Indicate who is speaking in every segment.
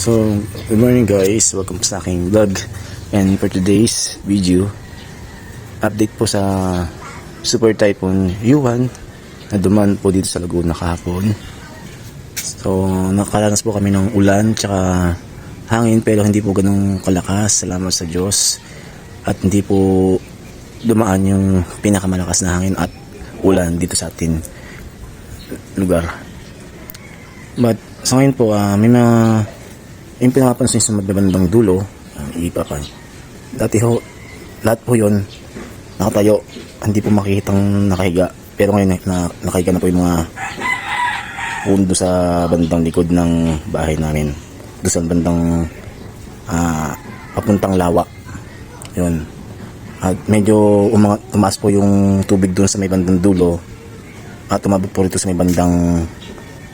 Speaker 1: So, good morning guys, welcome sa aking vlog. And for today's video, update po sa Super Typhoon Yuan na dumaan po dito sa Laguna kahapon. So, nakaranas po kami ng ulan tsaka hangin, pero hindi po ganun kalakas, salamat sa Diyos. At hindi po dumaan yung pinakamalakas na hangin at ulan dito sa ating lugar. But sa ngayon po, may mga yung pinapansin sa magdabandang dulo, ipapan. Dati ho, lahat po yun nakatayo, hindi po makikitang nakahiga. Pero ngayon nakahiga na po yung mga pundo sa bandang likod ng bahay namin, doon sa bandang papuntang Lawa yun. At medyo tumaas po yung tubig doon sa may bandang dulo at tumabot po rito sa may bandang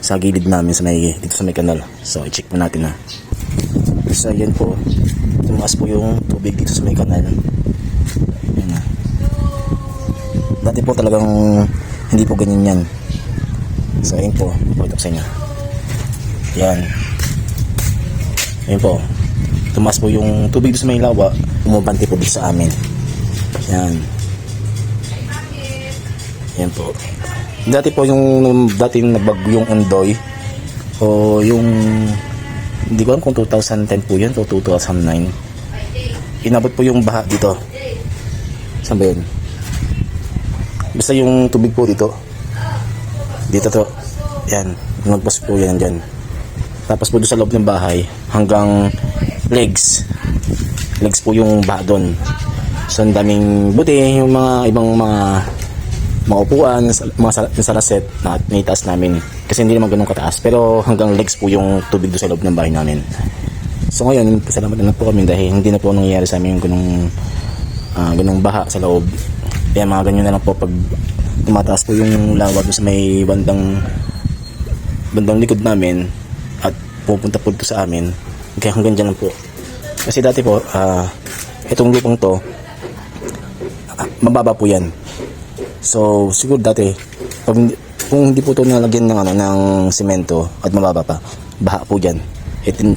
Speaker 1: sa gilid namin dito sa may kanal. So i-check po natin So yan po, tumaas po yung tubig dito sa may kanal. Yan na. Dati po talagang hindi po ganyan yan. So yan po, ipakita ko sa inyo. Yan. Yan po, tumaas po yung tubig dito sa may Lawa, umabante po dito sa amin. Yan. Yan po. Dati po yung nagbagyong Ondoy o yung hindi ko alam kung 2010 po yan o 2009, inabot po yung baha dito. Saan ba yun? Basta yung tubig po dito to, yan, nagpas po yan dyan. Tapos po doon sa loob ng bahay hanggang legs po yung baha doon. So ang daming buti, yung mga ibang mga upuan, mga salaset na naitaas namin. Kasi hindi naman ganun kataas, pero hanggang legs po yung tubig doon sa loob ng bahay namin. So ngayon, pasalamat na po kami dahil hindi na po nangyayari sa amin yung ganung baha sa loob. Kaya mga ganyan na lang po pag tumataas po yung lawa doon sa may bandang likod namin at pupunta po dito sa amin. Kaya hanggang dyan lang po. Kasi dati po, itong lupang to, mababa po yan. So siguro dati kung hindi po ito nalagyan ng semento at mababa pa, baha po dyan.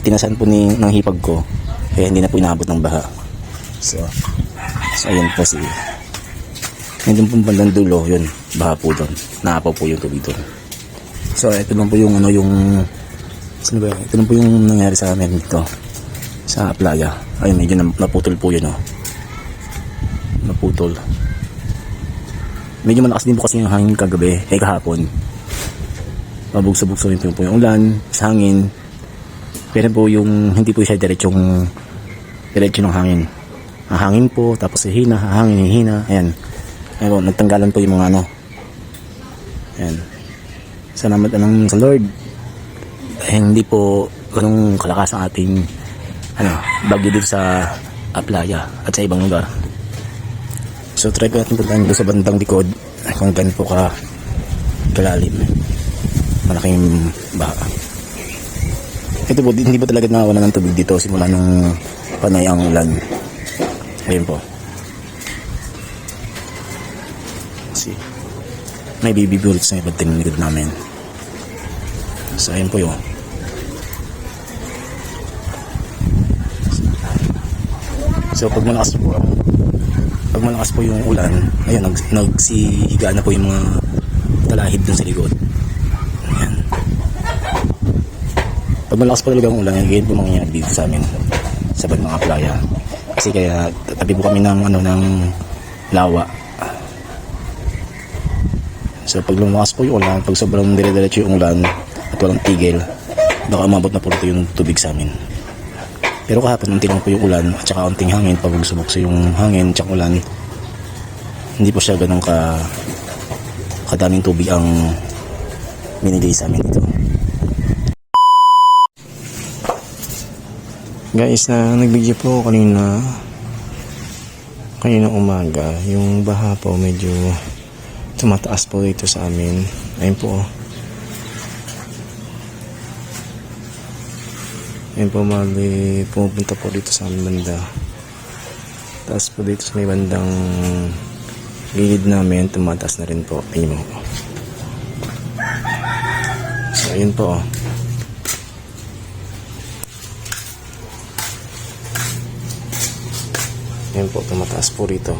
Speaker 1: Tinasan po ng hipag ko, kaya hindi na po inaabot ng baha. So ayan po nandun po bandang dulo, yun, baha po doon, naapaw po yung tubig doon. So ito lang po yung ito lang po yung nangyari sa amin dito sa playa. Ayun, medyo naputol po yun, naputol. Medyo malakas din po kasi yung hangin kagabi, kahapon. Mabugso-bugso rin po yung ulan, sa hangin. Pero po yung hindi po siya diretso ng hangin. Hangin po, tapos hihina, hangin, hihina. Ayan. Ayan po, nagtanggalan po yung mga Ayan. Salamat lang sa Lord. Hindi po ganung kalakas ang ating bagyo dito sa playa at sa ibang lugar. So try ko natin puntahan doon sa bandang likod kung gaano po kalalim. Malaking baha. Ito po, hindi po talaga nawawala ng tubig dito simula nung panay ang ulan. Ayun po. See, may baby bullets na ibating likod namin. So ayun po yun. So pag malakas po yung ulan, ayun, nagsihiga na po yung mga talahib dun sa likod. Ayan. Pag malakas po talaga ang ulan, ganyan po mangyayari dito sa amin sa mga playa. Kasi kaya tabi po kami ng Lawa. So pag lumakas po yung ulan, pag sobrang dire-diretso yung ulan at walang tigil, baka umabot na po ito yung tubig sa amin. Pero kahapon unti lang po yung ulan at saka unting hangin, pabugso-bugso yung hangin at saka ulan, hindi po siya ganun kadaming tubig ang binigay sa amin dito. Guys, nagbigyo po kanina umaga, yung baha po medyo tumataas po dito sa amin. Ayun po, pumunta po dito sa aming banda. Tapos po dito sa may bandang gilid namin, tumataas na rin po. Ayun po. So ayun po. Ayan po, tumataas po rito.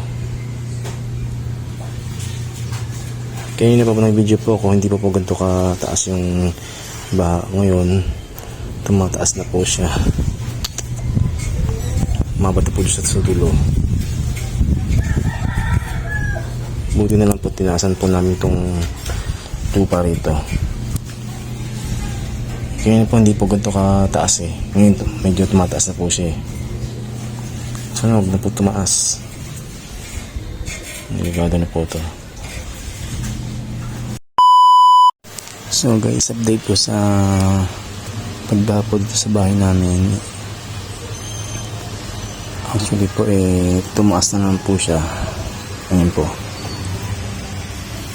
Speaker 1: Kanina pa po nag-video po ako, hindi pa po ganito kataas yung baha. Ngayon, tumataas na po siya. Umabot na po siya sa dulo. Buti na lang po, tinaasan po namin itong lupa rito. Kanina po hindi po ganito kataas eh. Ngayon medyo tumataas na po siya eh. Sana huwag na po tumaas. Delikado na po ito. So guys, update po sa pagbapod sa bahay namin. Actually po tumaas na naman po siya. Ayan po.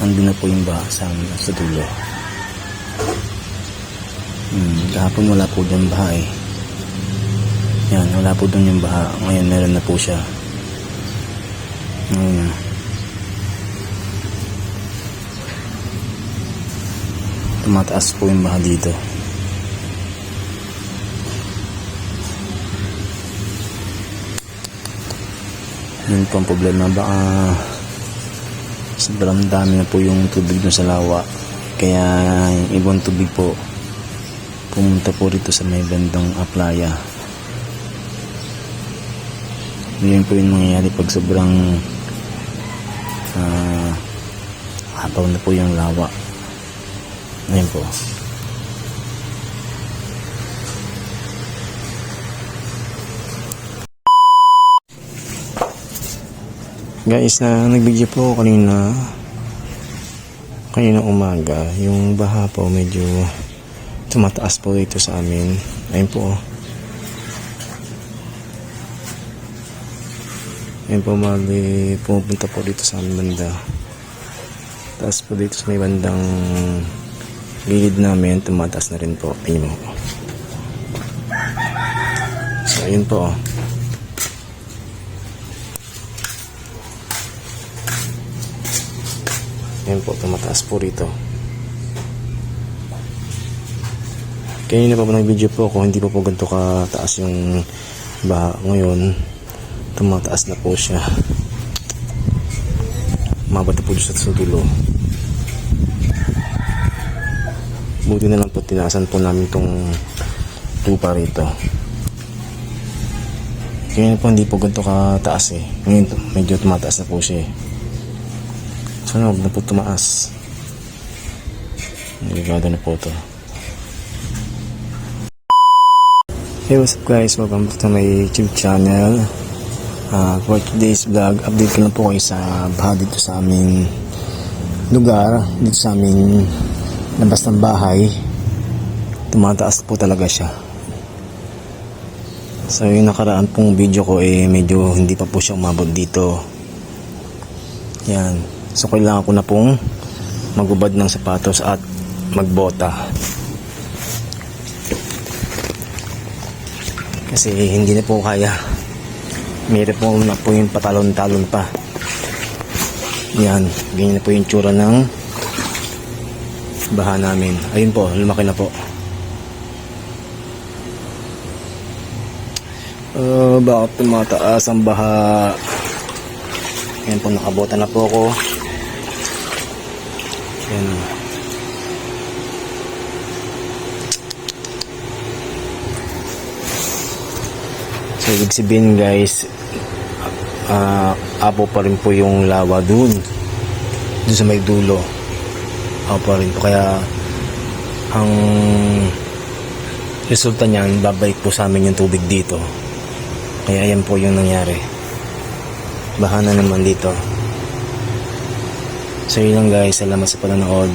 Speaker 1: Andun na po yung baha sa dulo. Kahapon wala po dyan baha eh. Yan, wala po dun yung baha. Ngayon meron na po siya. Ngayon na. Tumataas po yung baha dito. Yun po ang problema. Baka sobrang dami na po yung tubig dun sa lawa. Kaya yung ibang tubig po pumunta po rito sa may bandang playa. Yun po yung mangyayari pag sobrang habaw na po yung lawa. Ayan po. Guys, nag-video po kanina umaga. Yung baha po medyo tumataas po dito sa amin. Ayun po. Ayun po, mali pupunta po dito sa aming banda. Tapos po dito sa may bandang gilid namin, tumataas na rin po. Ayun po. So, ayun po. Ayun po, tumataas po rito. Kanina pa po nag-video po ako, hindi pa po ganito kataas yung baha. Ngayon, tumataas na po siya. Umabot na po siya sa dulo. Buti na lang po, tinaasan po namin itong lupa rito. Kanina po hindi po ganito kataas eh. Ngayon, medyo tumataas na po siya eh. Sana huwag na po tumaas. Delikado na po ito. Hey, what's up guys? Welcome to my YouTube channel. For today's vlog, update ko lang po kayo sa baha dito sa aming lugar. Dito sa aming labas ng bahay. Tumataas po talaga siya. So yung nakaraan pong video ko medyo hindi pa po siya umabot dito. Yan. So kailangan ko na pong magubad ng sapatos at magbota. Kasi hindi na po kaya. Mayroon po na po yung patalon-talon pa. Yan. Ganyan na po yung tsura ng baha namin. Ayun po, lumaki na po. Bakit tumataas ang baha? Yan po, nakabota na po ako. Yan. So, ibig sabihin guys, apo pa rin po yung lawa dun sa may dulo. Apo pa rin po. Kaya, ang resulta niyan, babalik po sa amin yung tubig dito. Kaya, yan po yung nangyari. Baha na naman dito. So, yun lang guys. Salamat sa panonood.